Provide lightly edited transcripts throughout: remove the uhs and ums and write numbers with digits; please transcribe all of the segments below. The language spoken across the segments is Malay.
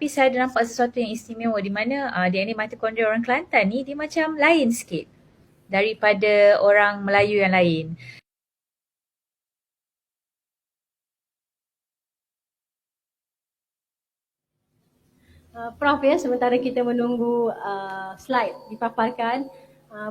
tapi saya ada nampak sesuatu yang istimewa di mana DNA mitokondria orang Kelantan ni dia macam lain sikit daripada orang Melayu yang lain. Prof ya, sementara kita menunggu slide dipaparkan,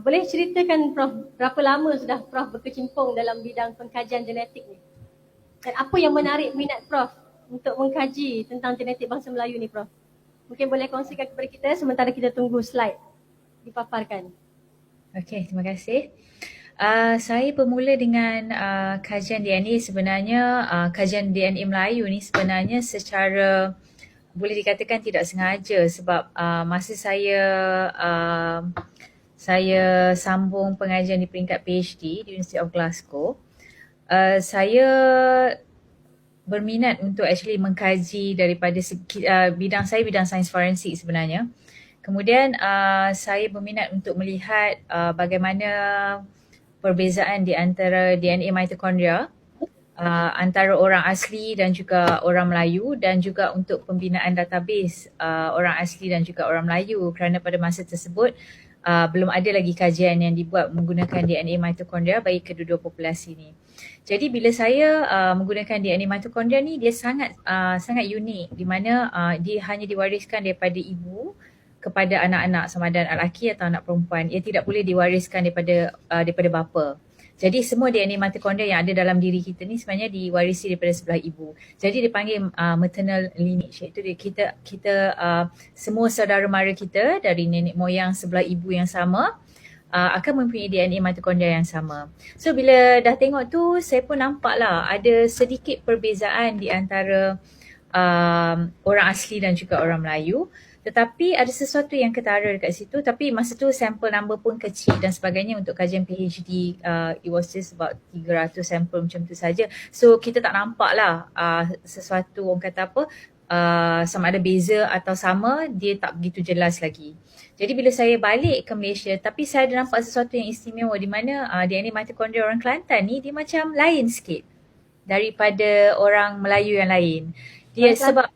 boleh ceritakan Prof berapa lama sudah Prof berkecimpung dalam bidang pengkajian genetik ni? Dan apa yang menarik minat Prof untuk mengkaji tentang genetik bangsa Melayu ni Prof? Mungkin boleh kongsikan kepada kita sementara kita tunggu slide dipaparkan. Okey, terima kasih. Saya bermula dengan kajian DNA sebenarnya, kajian DNA Melayu ni sebenarnya secara boleh dikatakan tidak sengaja sebab masa saya sambung pengajian di peringkat PhD di University of Glasgow, saya berminat untuk actually mengkaji daripada bidang saya bidang sains forensik sebenarnya. Kemudian saya berminat untuk melihat bagaimana perbezaan di antara DNA mitokondria antara orang asli dan juga orang Melayu, dan juga untuk pembinaan database orang asli dan juga orang Melayu, kerana pada masa tersebut belum ada lagi kajian yang dibuat menggunakan DNA mitokondria bagi kedua-dua populasi ni. Jadi bila saya menggunakan DNA mitokondria ni, dia sangat unik di mana dia hanya diwariskan daripada ibu kepada anak-anak, sama ada anak lelaki atau anak perempuan. Ia tidak boleh diwariskan daripada bapa. Jadi semua DNA mitokondria yang ada dalam diri kita ni sebenarnya diwarisi daripada sebelah ibu. Jadi dipanggil maternal lineage, iaitu kita semua saudara mara kita dari nenek moyang sebelah ibu yang sama akan mempunyai DNA mitokondria yang sama. So bila dah tengok tu, saya pun nampaklah ada sedikit perbezaan di antara orang asli dan juga orang Melayu. Tetapi ada sesuatu yang ketara dekat situ, tapi masa tu sampel number pun kecil dan sebagainya. Untuk kajian PhD, it was just about 300 sampel macam tu saja. So kita tak nampak lah sesuatu, orang kata apa, sama ada beza atau sama, dia tak begitu jelas lagi. Jadi bila saya balik ke Malaysia, tapi saya ada nampak sesuatu yang istimewa di mana DNA mitokondria orang Kelantan ni dia macam lain sikit daripada orang Melayu yang lain. Dia sebab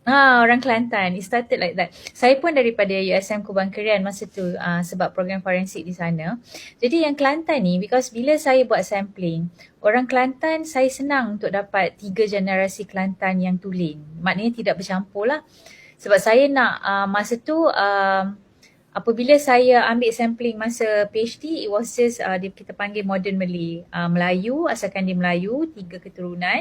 orang Kelantan, it started like that. Saya pun daripada USM Kubang Kerian masa tu sebab program forensik di sana. Jadi yang Kelantan ni, because bila saya buat sampling, orang Kelantan saya senang untuk dapat 3 generasi Kelantan yang tulen. Maknanya tidak bercampur lah. Sebab saya nak masa tu apabila saya ambil sampling masa PhD, it was just kita panggil modern Malay. Melayu, asalkan dia Melayu, 3 keturunan.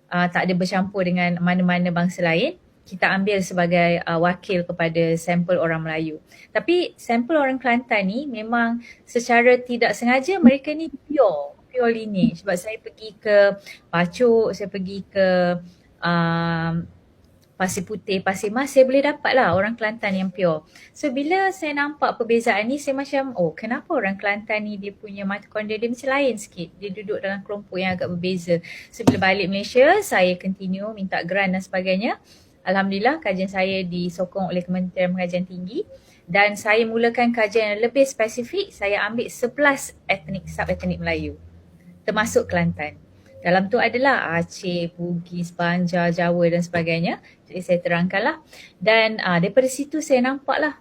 Tak ada bercampur dengan mana-mana bangsa lain. Kita ambil sebagai wakil kepada sampel orang Melayu. Tapi sampel orang Kelantan ni memang secara tidak sengaja mereka ni pure lineage. Sebab saya pergi ke Pacuk, saya pergi ke Pasir Putih, Pasir Mas, saya boleh dapat lah orang Kelantan yang pure. So bila saya nampak perbezaan ni, saya macam, kenapa orang Kelantan ni dia punya mitokondria dia macam lain sikit. Dia duduk dalam kelompok yang agak berbeza. So bila balik Malaysia, saya continue minta grant dan sebagainya. Alhamdulillah kajian saya disokong oleh Kementerian Pengajian Tinggi dan saya mulakan kajian yang lebih spesifik. Saya ambil 11 etnik, sub-etnik Melayu termasuk Kelantan. Dalam tu adalah Aceh, Bugis, Banjar, Jawa dan sebagainya. Jadi saya terangkanlah. Dan daripada situ saya nampaklah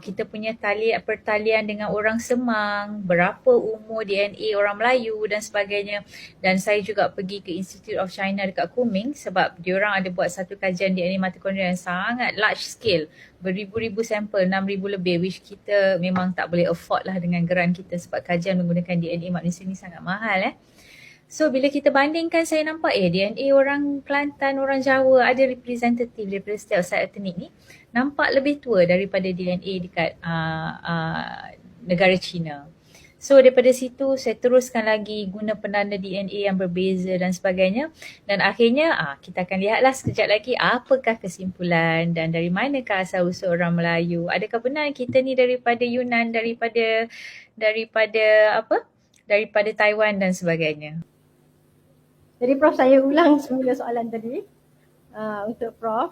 kita punya pertalian dengan orang Semang, berapa umur DNA orang Melayu dan sebagainya. Dan saya juga pergi ke Institute of China dekat Kunming sebab diorang ada buat satu kajian DNA mitokondria yang sangat large scale. Beribu-ribu sampel, 6,000 lebih, which kita memang tak boleh afford lah dengan geran kita sebab kajian menggunakan DNA manusia ni sangat mahal. So bila kita bandingkan, saya nampak DNA orang Kelantan, orang Jawa ada representative daripada setiap sub-etnik ni nampak lebih tua daripada DNA dekat negara China. So daripada situ saya teruskan lagi guna penanda DNA yang berbeza dan sebagainya. Dan akhirnya kita akan lihatlah sekejap lagi apakah kesimpulan dan dari manakah asal-usul orang Melayu. Adakah benar kita ni daripada Yunan, daripada Taiwan dan sebagainya. Jadi Prof, saya ulang semula soalan tadi untuk Prof.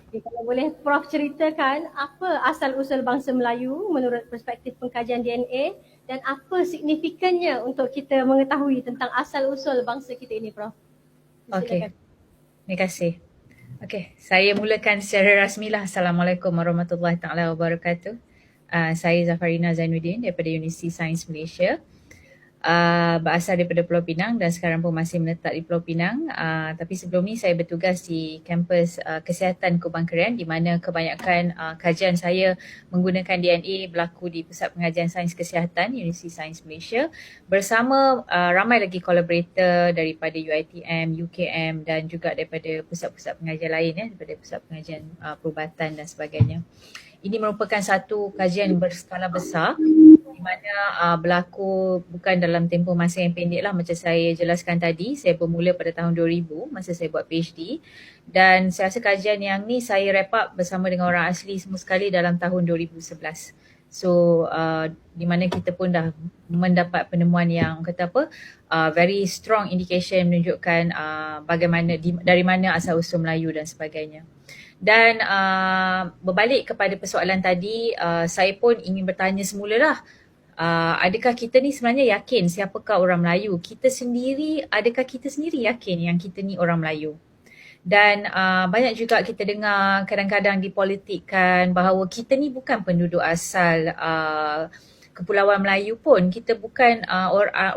Okay, kalau boleh Prof ceritakan apa asal-usul bangsa Melayu menurut perspektif pengkajian DNA dan apa signifikannya untuk kita mengetahui tentang asal-usul bangsa kita ini, Prof. Okey. Terima kasih. Okey, saya mulakan secara rasmilah. Assalamualaikum warahmatullahi taala wabarakatuh. Saya Zafarina Zainuddin daripada Universiti Sains Malaysia. Berasal daripada Pulau Pinang dan sekarang pun masih menetap di Pulau Pinang. Tapi sebelum ni saya bertugas di kampus Kesihatan Kubang Keren, di mana kebanyakan kajian saya menggunakan DNA berlaku di Pusat Pengajian Sains Kesihatan Universiti Sains Malaysia bersama ramai lagi kolaborator daripada UiTM, UKM dan juga daripada pusat-pusat pengajian lain, daripada Pusat Pengajian Perubatan dan sebagainya. Ini merupakan satu kajian berskala besar di mana berlaku bukan dalam tempoh masa yang pendek lah, macam saya jelaskan tadi. Saya bermula pada tahun 2000 masa saya buat PhD, dan saya rasa kajian yang ni saya wrap up bersama dengan orang asli semua sekali dalam tahun 2011. So di mana kita pun dah mendapat penemuan yang kata apa, very strong indication menunjukkan bagaimana dari mana asal usul Melayu dan sebagainya. Dan berbalik kepada persoalan tadi, saya pun ingin bertanya semula lah, adakah kita ni sebenarnya yakin siapakah orang Melayu? Adakah kita sendiri yakin yang kita ni orang Melayu? Dan banyak juga kita dengar kadang-kadang dipolitikkan bahawa kita ni bukan penduduk asal Kepulauan Melayu pun. Kita bukan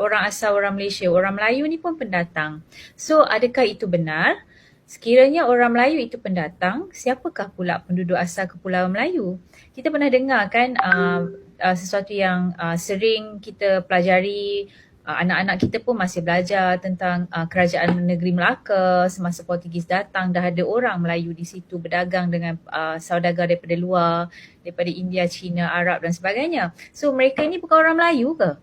orang asal orang Malaysia. Orang Melayu ni pun pendatang. So adakah itu benar? Sekiranya orang Melayu itu pendatang, siapakah pula penduduk asal Kepulauan Melayu? Kita pernah dengar kan sesuatu yang sering kita pelajari, anak-anak kita pun masih belajar tentang kerajaan negeri Melaka semasa Portugis datang. Dah ada orang Melayu di situ berdagang dengan saudagar daripada luar, daripada India, China, Arab dan sebagainya. So mereka ni bukan orang Melayu ke?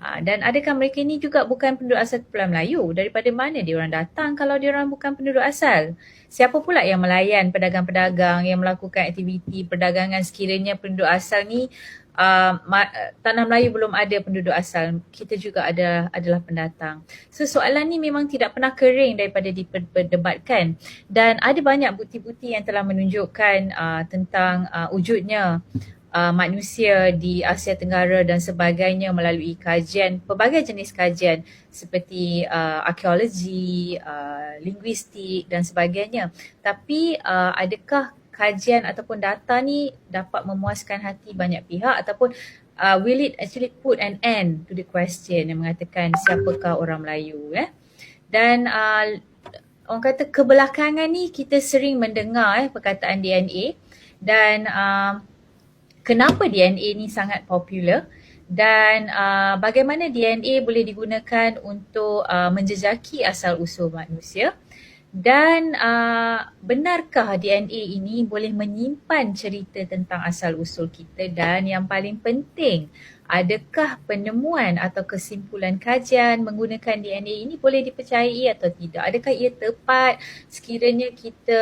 Dan adakah mereka ni juga bukan penduduk asal Kepulauan Melayu? Daripada mana dia orang datang kalau dia orang bukan penduduk asal? Siapa pula yang melayan pedagang-pedagang yang melakukan aktiviti perdagangan sekiranya penduduk asal ni tanah Melayu belum ada penduduk asal, kita juga adalah pendatang. So soalan ni memang tidak pernah kering daripada diperdebatkan, dan ada banyak bukti-bukti yang telah menunjukkan tentang wujudnya manusia di Asia Tenggara dan sebagainya melalui kajian, pelbagai jenis kajian seperti arkeologi, linguistik dan sebagainya. Tapi adakah kajian ataupun data ni dapat memuaskan hati banyak pihak, ataupun will it actually put an end to the question yang mengatakan siapakah orang Melayu? Dan orang kata kebelakangan ni kita sering mendengar perkataan DNA, dan kenapa DNA ni sangat popular, dan bagaimana DNA boleh digunakan untuk menjejaki asal usul manusia, dan benarkah DNA ini boleh menyimpan cerita tentang asal usul kita, dan yang paling penting, adakah penemuan atau kesimpulan kajian menggunakan DNA ini boleh dipercayai atau tidak? Adakah ia tepat sekiranya kita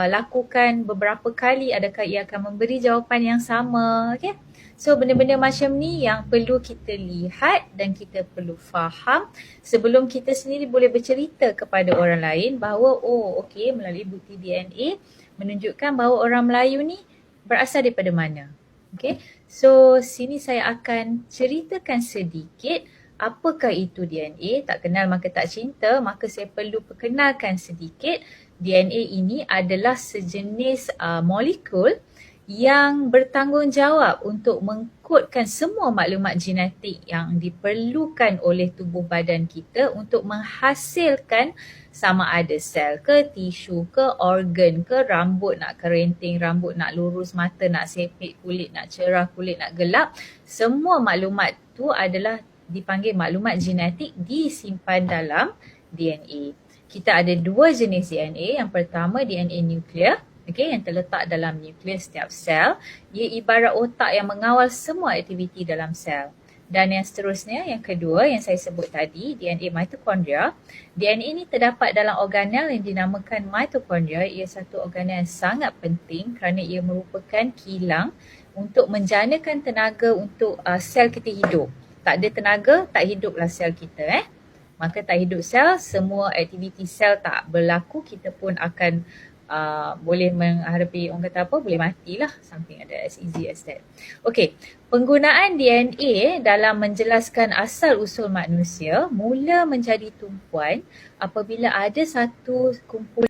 lakukan beberapa kali? Adakah ia akan memberi jawapan yang sama? Okay? So benda-benda macam ni yang perlu kita lihat dan kita perlu faham sebelum kita sendiri boleh bercerita kepada orang lain bahawa melalui bukti DNA menunjukkan bahawa orang Melayu ni berasal daripada mana. Okay, so sini saya akan ceritakan sedikit apakah itu DNA. Tak kenal maka tak cinta, maka saya perlu perkenalkan sedikit. DNA ini adalah sejenis molekul yang bertanggungjawab untuk mengkodkan semua maklumat genetik yang diperlukan oleh tubuh badan kita untuk menghasilkan sama ada sel ke, tisu ke, organ ke, rambut nak kerinting, rambut nak lurus, mata nak sepit, kulit nak cerah, kulit nak gelap. Semua maklumat tu adalah dipanggil maklumat genetik disimpan dalam DNA. Kita ada dua jenis DNA. Yang pertama DNA nuklear. Okay, yang terletak dalam nukleus setiap sel. Ia ibarat otak yang mengawal semua aktiviti dalam sel. Dan yang seterusnya, yang kedua yang saya sebut tadi, DNA mitokondria. DNA ini terdapat dalam organel yang dinamakan mitokondria. Ia satu organel yang sangat penting kerana ia merupakan kilang untuk menjanakan tenaga untuk sel kita hidup. Tak ada tenaga, tak hiduplah sel kita. Maka tak hidup sel, semua aktiviti sel tak berlaku, kita pun akan boleh menghadapi, orang kata apa, boleh matilah, something as easy as that. Okay, penggunaan DNA dalam menjelaskan asal usul manusia mula menjadi tumpuan apabila ada satu kumpulan